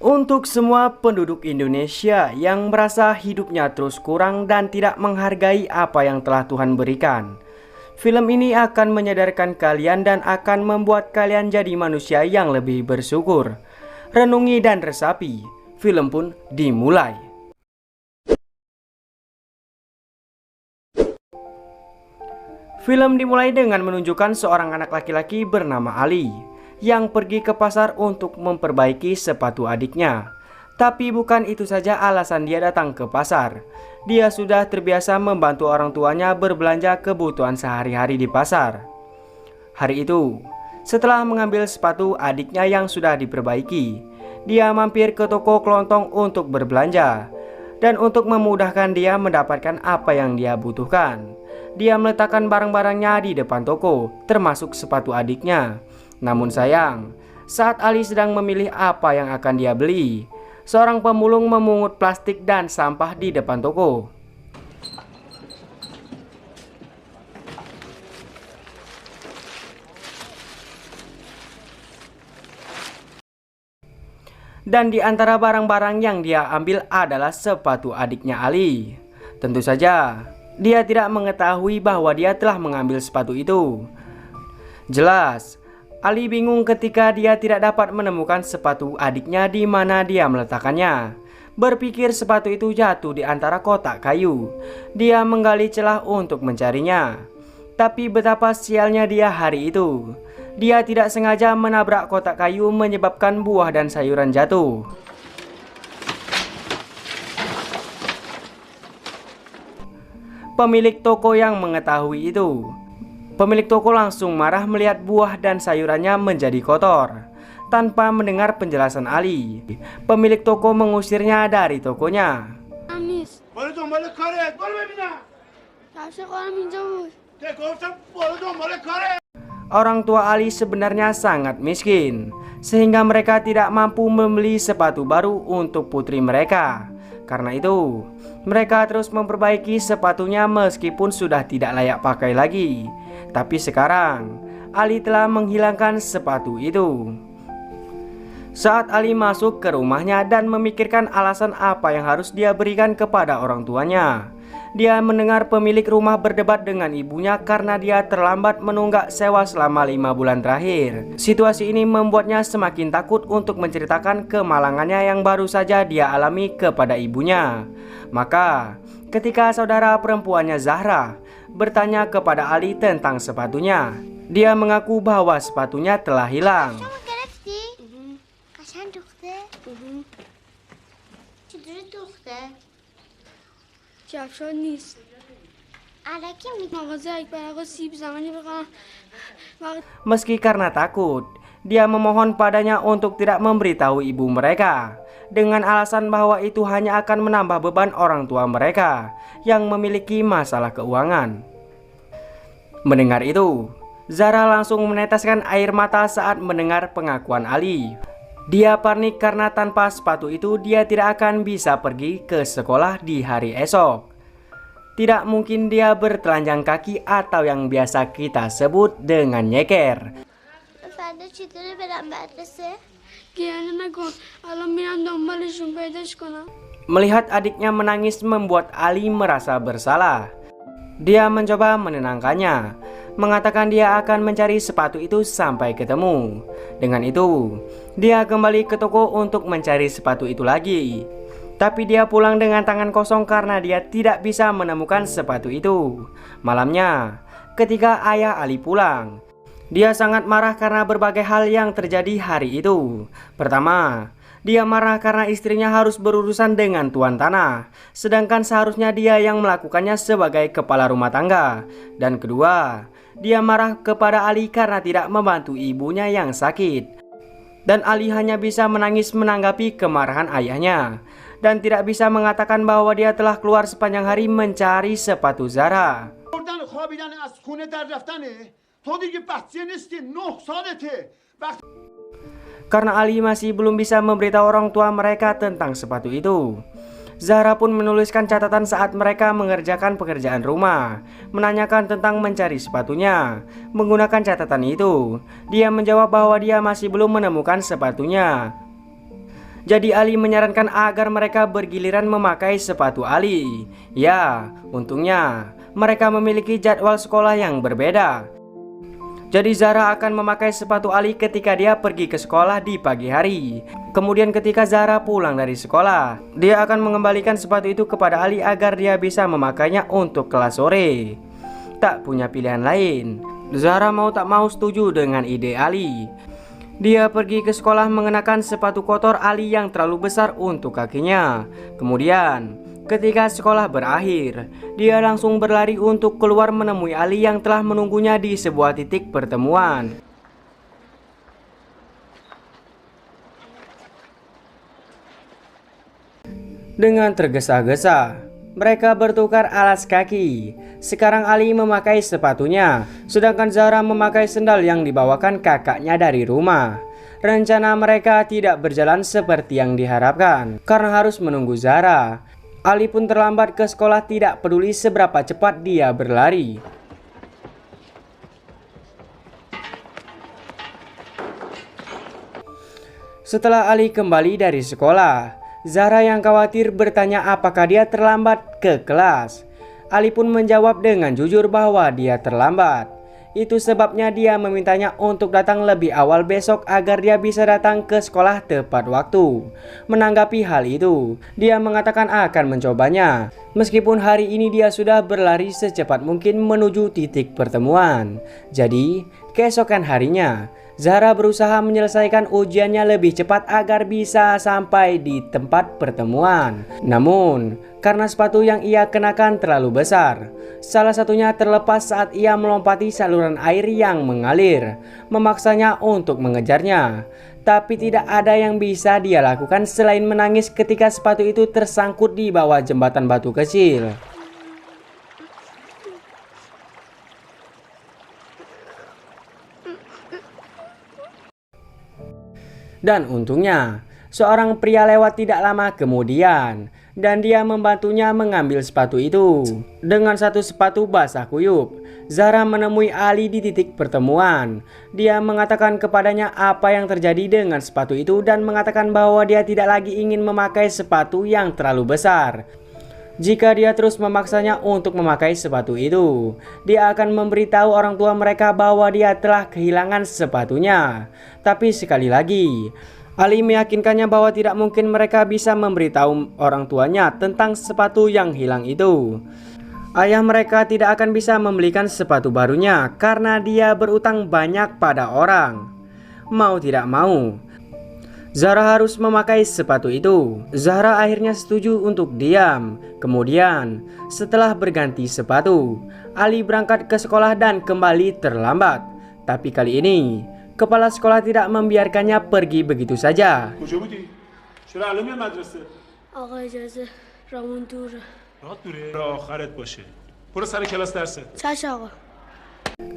Untuk semua penduduk Indonesia yang merasa hidupnya terus kurang dan tidak menghargai apa yang telah Tuhan berikan, film ini akan menyadarkan kalian dan akan membuat kalian jadi manusia yang lebih bersyukur. Renungi dan resapi, film pun dimulai. Film dimulai dengan menunjukkan seorang anak laki-laki bernama Ali yang pergi ke pasar untuk memperbaiki sepatu adiknya. Tapi bukan itu saja alasan dia datang ke pasar. Dia sudah terbiasa membantu orang tuanya berbelanja kebutuhan sehari-hari di pasar. Hari itu, setelah mengambil sepatu adiknya yang sudah diperbaiki, dia mampir ke toko kelontong untuk berbelanja. Dan untuk memudahkan dia mendapatkan apa yang dia butuhkan, dia meletakkan barang-barangnya di depan toko, termasuk sepatu adiknya. Namun sayang, saat Ali sedang memilih apa yang akan dia beli, seorang pemulung memungut plastik dan sampah di depan toko. Dan di antara barang-barang yang dia ambil adalah sepatu adiknya Ali. Tentu saja, dia tidak mengetahui bahwa dia telah mengambil sepatu itu. Jelas, Ali bingung ketika dia tidak dapat menemukan sepatu adiknya di mana dia meletakkannya. Berpikir sepatu itu jatuh di antara kotak kayu. Dia menggali celah untuk mencarinya. Tapi betapa sialnya dia hari itu. Dia tidak sengaja menabrak kotak kayu menyebabkan buah dan sayuran jatuh. Pemilik toko yang mengetahui itu, pemilik toko langsung marah melihat buah dan sayurannya menjadi kotor. Tanpa mendengar penjelasan Ali, pemilik toko mengusirnya dari tokonya. Orang tua Ali sebenarnya sangat miskin, sehingga mereka tidak mampu membeli sepatu baru untuk putri mereka. Karena itu, mereka terus memperbaiki sepatunya meskipun sudah tidak layak pakai lagi. Tapi sekarang, Ali telah menghilangkan sepatu itu. Saat Ali masuk ke rumahnya dan memikirkan alasan apa yang harus dia berikan kepada orang tuanya, dia mendengar pemilik rumah berdebat dengan ibunya karena dia terlambat menunggak sewa selama 5 bulan terakhir. Situasi ini membuatnya semakin takut untuk menceritakan kemalangannya yang baru saja dia alami kepada ibunya. Maka, ketika saudara perempuannya Zahra bertanya kepada Ali tentang sepatunya, dia mengaku bahwa sepatunya telah hilang. Meski karena takut, dia memohon padanya untuk tidak memberitahu ibu mereka, dengan alasan bahwa itu hanya akan menambah beban orang tua mereka yang memiliki masalah keuangan. Mendengar itu, Zara langsung meneteskan air mata saat mendengar pengakuan Ali. Dia panik karena tanpa sepatu itu dia tidak akan bisa pergi ke sekolah di hari esok. Tidak mungkin dia bertelanjang kaki atau yang biasa kita sebut dengan nyeker. Melihat adiknya menangis membuat Ali merasa bersalah. Dia mencoba menenangkannya, mengatakan dia akan mencari sepatu itu sampai ketemu. Dengan itu, dia kembali ke toko untuk mencari sepatu itu lagi. Tapi dia pulang dengan tangan kosong karena dia tidak bisa menemukan sepatu itu. Malamnya, ketika ayah Ali pulang, dia sangat marah karena berbagai hal yang terjadi hari itu. Pertama, dia marah karena istrinya harus berurusan dengan tuan tanah, sedangkan seharusnya dia yang melakukannya sebagai kepala rumah tangga. Dan kedua, dia marah kepada Ali karena tidak membantu ibunya yang sakit. Dan Ali hanya bisa menangis menanggapi kemarahan ayahnya, dan tidak bisa mengatakan bahwa dia telah keluar sepanjang hari mencari sepatu Zara. Karena Ali masih belum bisa memberitahu orang tua mereka tentang sepatu itu, Zahra pun menuliskan catatan saat mereka mengerjakan pekerjaan rumah, menanyakan tentang mencari sepatunya. Menggunakan catatan itu, dia menjawab bahwa dia masih belum menemukan sepatunya. Jadi Ali menyarankan agar mereka bergiliran memakai sepatu Ali. Ya, untungnya mereka memiliki jadwal sekolah yang berbeda. Jadi Zahra akan memakai sepatu Ali ketika dia pergi ke sekolah di pagi hari. Kemudian ketika Zahra pulang dari sekolah, dia akan mengembalikan sepatu itu kepada Ali agar dia bisa memakainya untuk kelas sore. Tak punya pilihan lain, Zahra mau tak mau setuju dengan ide Ali. Dia pergi ke sekolah mengenakan sepatu kotor Ali yang terlalu besar untuk kakinya. Kemudian ketika sekolah berakhir, dia langsung berlari untuk keluar menemui Ali yang telah menunggunya di sebuah titik pertemuan. Dengan tergesa-gesa, mereka bertukar alas kaki. Sekarang Ali memakai sepatunya, sedangkan Zahra memakai sendal yang dibawakan kakaknya dari rumah. Rencana mereka tidak berjalan seperti yang diharapkan karena harus menunggu Zahra. Ali pun terlambat ke sekolah, tidak peduli seberapa cepat dia berlari. Setelah Ali kembali dari sekolah, Zahra yang khawatir bertanya apakah dia terlambat ke kelas. Ali pun menjawab dengan jujur bahwa dia terlambat. Itu sebabnya dia memintanya untuk datang lebih awal besok agar dia bisa datang ke sekolah tepat waktu. Menanggapi hal itu, dia mengatakan akan mencobanya. Meskipun hari ini dia sudah berlari secepat mungkin menuju titik pertemuan. Jadi, keesokan harinya, Zahra berusaha menyelesaikan ujiannya lebih cepat agar bisa sampai di tempat pertemuan. Namun, karena sepatu yang ia kenakan terlalu besar, salah satunya terlepas saat ia melompati saluran air yang mengalir, memaksanya untuk mengejarnya. Tapi tidak ada yang bisa dia lakukan selain menangis ketika sepatu itu tersangkut di bawah jembatan batu kecil. Dan untungnya, seorang pria lewat tidak lama kemudian, dan dia membantunya mengambil sepatu itu. Dengan satu sepatu basah kuyup, Zahra menemui Ali di titik pertemuan. Dia mengatakan kepadanya apa yang terjadi dengan sepatu itu dan mengatakan bahwa dia tidak lagi ingin memakai sepatu yang terlalu besar. Jika dia terus memaksanya untuk memakai sepatu itu, dia akan memberitahu orang tua mereka bahwa dia telah kehilangan sepatunya. Tapi sekali lagi, Ali meyakinkannya bahwa tidak mungkin mereka bisa memberitahu orang tuanya tentang sepatu yang hilang itu. Ayah mereka tidak akan bisa membelikan sepatu barunya karena dia berutang banyak pada orang. Mau tidak mau, Zahra harus memakai sepatu itu. Zahra akhirnya setuju untuk diam. Kemudian, setelah berganti sepatu, Ali berangkat ke sekolah dan kembali terlambat. Tapi kali ini, kepala sekolah tidak membiarkannya pergi begitu saja.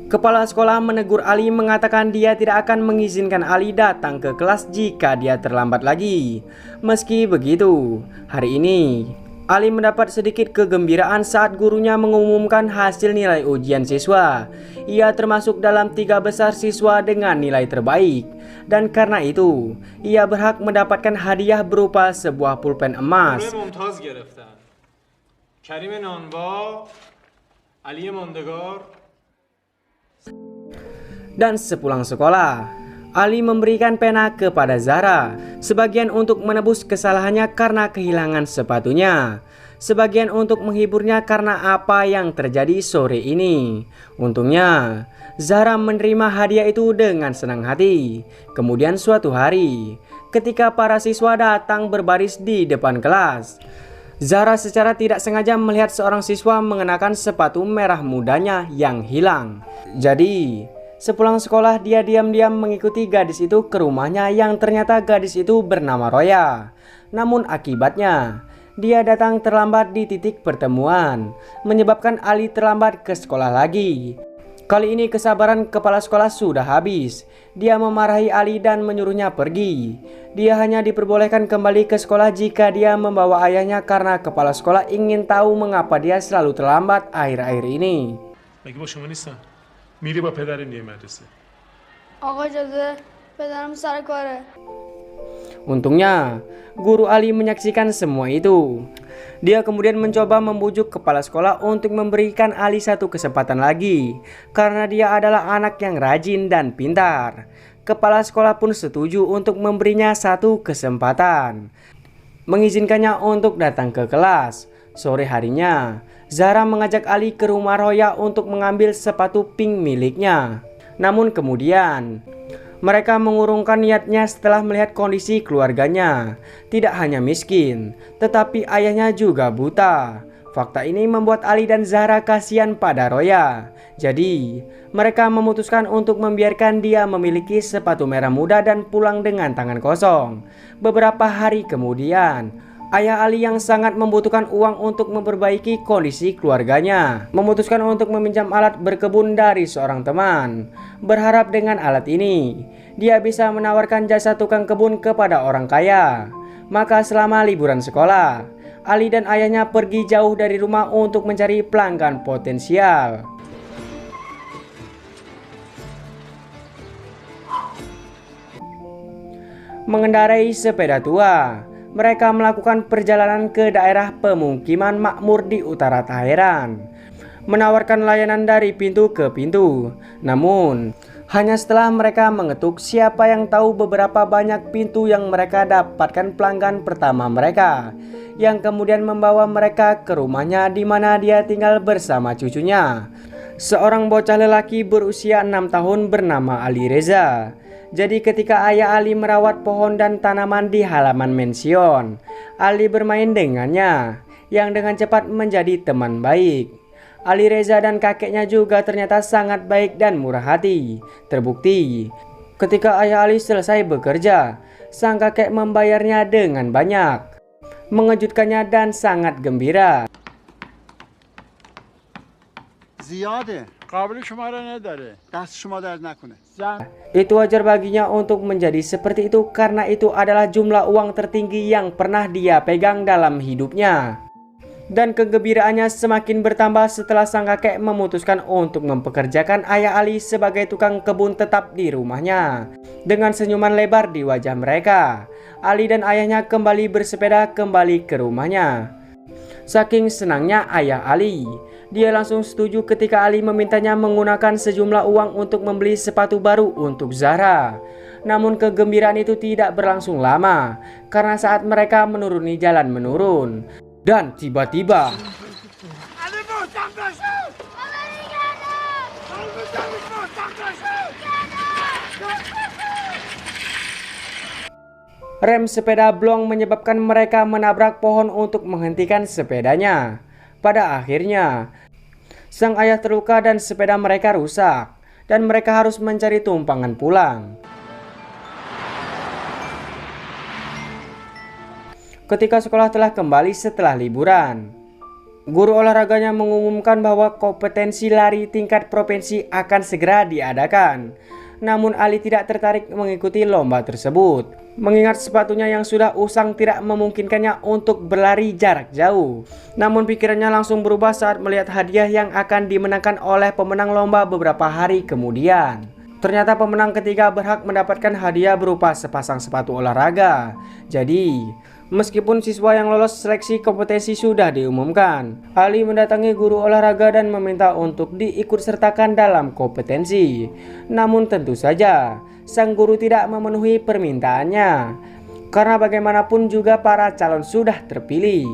Kepala sekolah menegur Ali, mengatakan dia tidak akan mengizinkan Ali datang ke kelas jika dia terlambat lagi. Meski begitu, hari ini Ali mendapat sedikit kegembiraan saat gurunya mengumumkan hasil nilai ujian siswa. Ia termasuk dalam 3 besar siswa dengan nilai terbaik. Dan karena itu, ia berhak mendapatkan hadiah berupa sebuah pulpen emas. Dan sepulang sekolah, Ali memberikan pena kepada Zahra, sebagian untuk menebus kesalahannya karena kehilangan sepatunya, sebagian untuk menghiburnya karena apa yang terjadi sore ini. Untungnya, Zahra menerima hadiah itu dengan senang hati. Kemudian suatu hari, ketika para siswa datang berbaris di depan kelas, Zahra secara tidak sengaja melihat seorang siswa mengenakan sepatu merah mudanya yang hilang. Jadi, sepulang sekolah dia diam-diam mengikuti gadis itu ke rumahnya yang ternyata gadis itu bernama Roya. Namun akibatnya, dia datang terlambat di titik pertemuan, menyebabkan Ali terlambat ke sekolah lagi. Kali ini kesabaran kepala sekolah sudah habis. Dia memarahi Ali dan menyuruhnya pergi. Dia hanya diperbolehkan kembali ke sekolah jika dia membawa ayahnya karena kepala sekolah ingin tahu mengapa dia selalu terlambat akhir-akhir ini. میری با پدر نیه مدرسه آقا اجازه پدرم سر کاره Untungnya, guru Ali menyaksikan semua itu. Dia kemudian mencoba membujuk kepala sekolah untuk memberikan Ali satu kesempatan lagi, karena dia adalah anak yang rajin dan pintar. Kepala sekolah pun setuju untuk memberinya satu kesempatan, mengizinkannya untuk datang ke kelas. Sore harinya, Zahra mengajak Ali ke rumah Roya untuk mengambil sepatu pink miliknya. Namun kemudian, mereka mengurungkan niatnya setelah melihat kondisi keluarganya. Tidak hanya miskin, tetapi ayahnya juga buta. Fakta ini membuat Ali dan Zahra kasihan pada Roya. Jadi, mereka memutuskan untuk membiarkan dia memiliki sepatu merah muda dan pulang dengan tangan kosong. Beberapa hari kemudian, ayah Ali yang sangat membutuhkan uang untuk memperbaiki kondisi keluarganya memutuskan untuk meminjam alat berkebun dari seorang teman. Berharap dengan alat ini, dia bisa menawarkan jasa tukang kebun kepada orang kaya. Maka selama liburan sekolah, Ali dan ayahnya pergi jauh dari rumah untuk mencari pelanggan potensial. Mengendarai sepeda tua, mereka melakukan perjalanan ke daerah pemukiman makmur di utara Teheran, menawarkan layanan dari pintu ke pintu. Namun, hanya setelah mereka mengetuk, siapa yang tahu beberapa banyak pintu yang mereka dapatkan pelanggan pertama mereka, yang kemudian membawa mereka ke rumahnya di mana dia tinggal bersama cucunya, seorang bocah lelaki berusia 6 tahun bernama Ali Reza. Jadi ketika ayah Ali merawat pohon dan tanaman di halaman mansion, Ali bermain dengannya, yang dengan cepat menjadi teman baik. Ali Reza dan kakeknya juga ternyata sangat baik dan murah hati. Terbukti, ketika ayah Ali selesai bekerja, sang kakek membayarnya dengan banyak, mengejutkannya dan sangat gembira. زیاده قابل شما را نداره دست شما درد نکنه. Itu wajar baginya untuk menjadi seperti itu karena itu adalah jumlah uang tertinggi yang pernah dia pegang dalam hidupnya. Dan kegembiraannya semakin bertambah setelah sang kakek memutuskan untuk mempekerjakan ayah Ali sebagai tukang kebun tetap di rumahnya. Dengan senyuman lebar di wajah mereka, Ali dan ayahnya kembali bersepeda kembali ke rumahnya. Saking senangnya ayah Ali, dia langsung setuju ketika Ali memintanya menggunakan sejumlah uang untuk membeli sepatu baru untuk Zahra. Namun kegembiraan itu tidak berlangsung lama, karena saat mereka menuruni jalan menurun, dan tiba-tiba rem sepeda blong menyebabkan mereka menabrak pohon untuk menghentikan sepedanya. Pada akhirnya, sang ayah terluka dan sepeda mereka rusak, dan mereka harus mencari tumpangan pulang. Ketika sekolah telah kembali setelah liburan, guru olahraganya mengumumkan bahwa kompetensi lari tingkat provinsi akan segera diadakan. Namun Ali tidak tertarik mengikuti lomba tersebut, mengingat sepatunya yang sudah usang tidak memungkinkannya untuk berlari jarak jauh. Namun pikirannya langsung berubah saat melihat hadiah yang akan dimenangkan oleh pemenang lomba beberapa hari kemudian. Ternyata pemenang ketiga berhak mendapatkan hadiah berupa sepasang sepatu olahraga. Jadi, meskipun siswa yang lolos seleksi kompetensi sudah diumumkan, Ali mendatangi guru olahraga dan meminta untuk diikutsertakan dalam kompetensi. Namun tentu saja, sang guru tidak memenuhi permintaannya, karena bagaimanapun juga para calon sudah terpilih.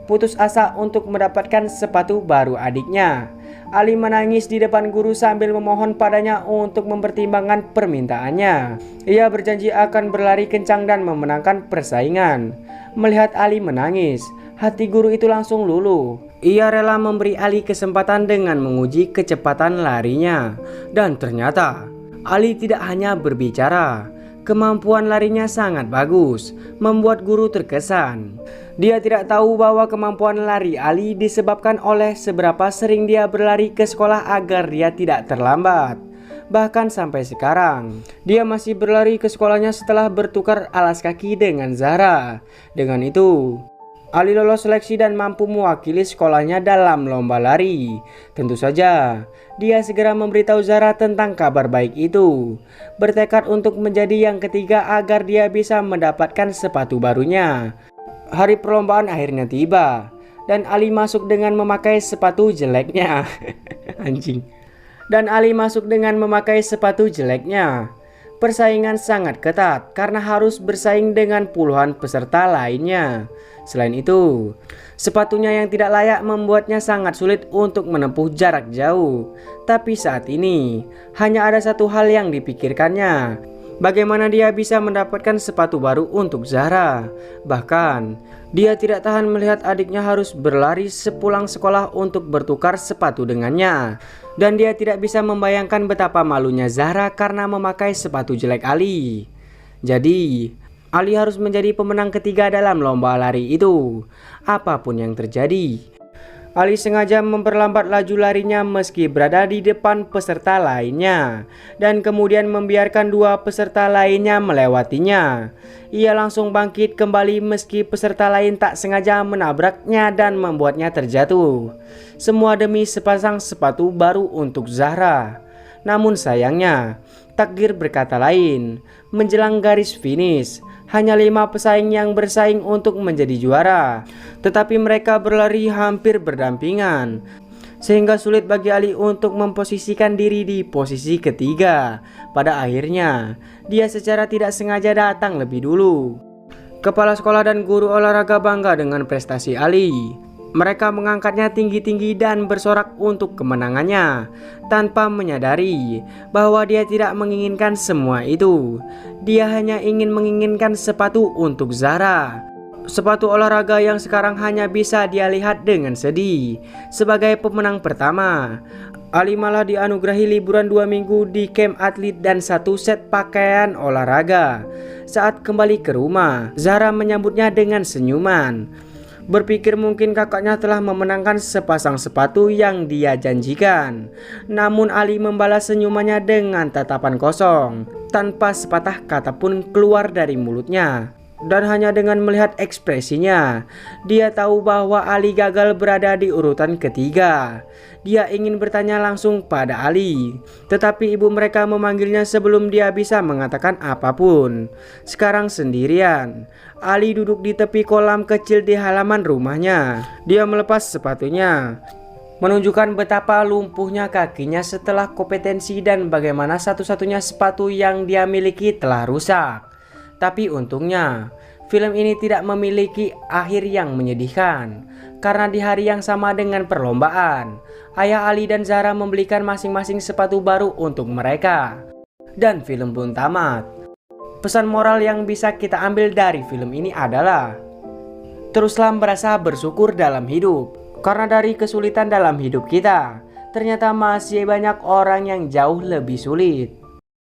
Putus asa untuk mendapatkan sepatu baru adiknya, Ali menangis di depan guru sambil memohon padanya untuk mempertimbangkan permintaannya. Ia berjanji akan berlari kencang dan memenangkan persaingan. Melihat Ali menangis, hati guru itu langsung luluh. Ia rela memberi Ali kesempatan dengan menguji kecepatan larinya. Dan ternyata Ali tidak hanya berbicara, kemampuan larinya sangat bagus, membuat guru terkesan. Dia tidak tahu bahwa kemampuan lari Ali disebabkan oleh seberapa sering dia berlari ke sekolah agar dia tidak terlambat. Bahkan sampai sekarang, dia masih berlari ke sekolahnya setelah bertukar alas kaki dengan Zahra. Dengan itu, Ali lolos seleksi dan mampu mewakili sekolahnya dalam lomba lari. Tentu saja, dia segera memberitahu Zahra tentang kabar baik itu. Bertekad untuk menjadi yang ketiga agar dia bisa mendapatkan sepatu barunya. Hari perlombaan akhirnya tiba, dan Ali masuk dengan memakai sepatu jeleknya. Anjing. Dan Ali masuk dengan memakai sepatu jeleknya. Persaingan sangat ketat karena harus bersaing dengan puluhan peserta lainnya. Selain itu, sepatunya yang tidak layak membuatnya sangat sulit untuk menempuh jarak jauh. Tapi saat ini, hanya ada satu hal yang dipikirkannya. Bagaimana dia bisa mendapatkan sepatu baru untuk Zahra. Bahkan, dia tidak tahan melihat adiknya harus berlari sepulang sekolah untuk bertukar sepatu dengannya. Dan dia tidak bisa membayangkan betapa malunya Zahra karena memakai sepatu jelek Ali. Jadi, Ali harus menjadi pemenang ketiga dalam lomba lari itu, apapun yang terjadi. Ali sengaja memperlambat laju larinya meski berada di depan peserta lainnya, dan kemudian membiarkan dua peserta lainnya melewatinya. Ia langsung bangkit kembali meski peserta lain tak sengaja menabraknya dan membuatnya terjatuh. Semua demi sepasang sepatu baru untuk Zahra. Namun sayangnya, takdir berkata lain. Menjelang garis finish, hanya 5 pesaing yang bersaing untuk menjadi juara. Tetapi mereka berlari hampir berdampingan, sehingga sulit bagi Ali untuk memposisikan diri di posisi ketiga. Pada akhirnya, dia secara tidak sengaja datang lebih dulu. Kepala sekolah dan guru olahraga bangga dengan prestasi Ali. Mereka mengangkatnya tinggi-tinggi dan bersorak untuk kemenangannya, tanpa menyadari bahwa dia tidak menginginkan semua itu. Dia hanya ingin menginginkan sepatu untuk Zahra. Sepatu olahraga yang sekarang hanya bisa dia lihat dengan sedih. Sebagai pemenang pertama, Ali malah dianugerahi liburan 2 minggu di camp atlet dan 1 set pakaian olahraga. Saat kembali ke rumah, Zahra menyambutnya dengan senyuman. Berpikir mungkin kakaknya telah memenangkan sepasang sepatu yang dia janjikan. Namun Ali membalas senyumannya dengan tatapan kosong, tanpa sepatah kata pun keluar dari mulutnya. Dan hanya dengan melihat ekspresinya, dia tahu bahwa Ali gagal berada di urutan ketiga. Dia ingin bertanya langsung pada Ali, tetapi ibu mereka memanggilnya sebelum dia bisa mengatakan apapun. Sekarang sendirian, Ali duduk di tepi kolam kecil di halaman rumahnya. Dia melepas sepatunya, menunjukkan betapa lumpuhnya kakinya setelah kompetensi dan bagaimana satu-satunya sepatu yang dia miliki telah rusak. Tapi untungnya, film ini tidak memiliki akhir yang menyedihkan. Karena di hari yang sama dengan perlombaan, ayah Ali dan Zahra membelikan masing-masing sepatu baru untuk mereka. Dan film pun tamat. Pesan moral yang bisa kita ambil dari film ini adalah, teruslah merasa bersyukur dalam hidup. Karena dari kesulitan dalam hidup kita, ternyata masih banyak orang yang jauh lebih sulit.